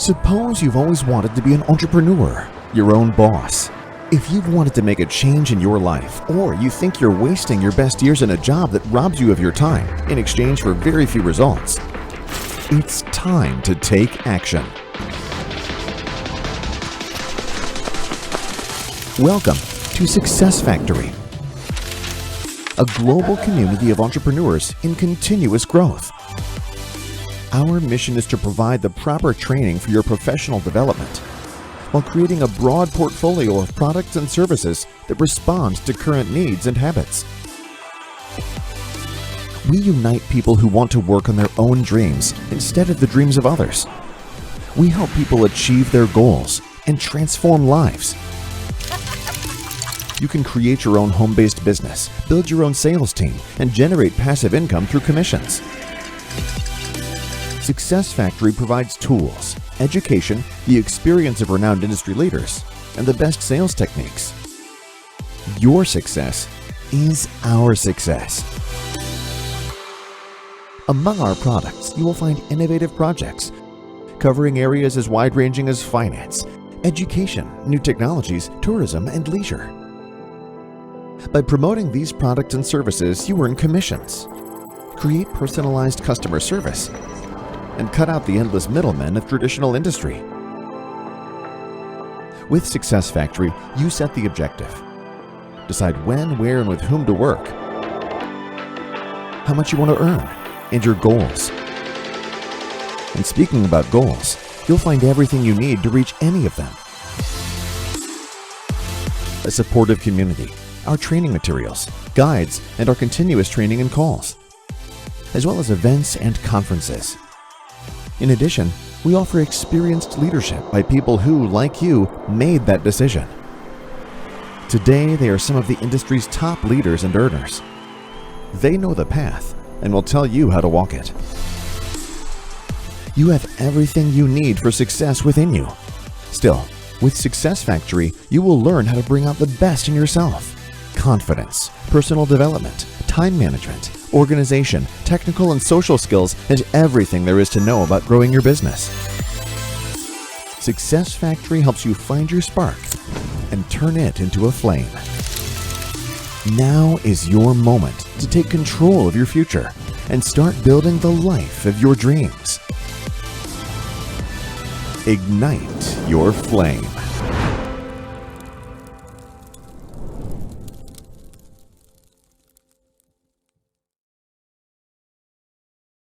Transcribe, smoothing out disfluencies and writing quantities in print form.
Suppose you've always wanted to be an entrepreneur, your own boss. If you've wanted to make a change in your life, or you think you're wasting your best years in a job that robs you of your time in exchange for very few results, it's time to take action. Welcome to Success Factory, a global community of entrepreneurs in continuous growth. Our mission is to provide the proper training for your professional development while creating a broad portfolio of products and services that respond to current needs and habits. We unite people who want to work on their own dreams instead of the dreams of others. We help people achieve their goals and transform lives. You can create your own home-based business, build your own sales team, and generate passive income through commissions. Success Factory provides tools, education, the experience of renowned industry leaders, and the best sales techniques. Your success is our success. Among our products, you will find innovative projects covering areas as wide-ranging as finance, education, new technologies, tourism, and leisure. By promoting these products and services, you earn commissions, create personalized customer service, and cut out the endless middlemen of traditional industry. With Success Factory, you set the objective. Decide when, where, and with whom to work, how much you want to earn, and your goals. And speaking about goals, you'll find everything you need to reach any of them. A supportive community, our training materials, guides, and our continuous training and calls, as well as events and conferences. In addition, we offer experienced leadership by people who, like you, made that decision. Today, they are some of the industry's top leaders and earners. They know the path and will tell you how to walk it. You have everything you need for success within you. Still, with Success Factory, you will learn how to bring out the best in yourself. Confidence, personal development, time management, organization, technical and social skills, and everything there is to know about growing your business. Success Factory helps you find your spark and turn it into a flame. Now is your moment to take control of your future and start building the life of your dreams. Ignite your flame.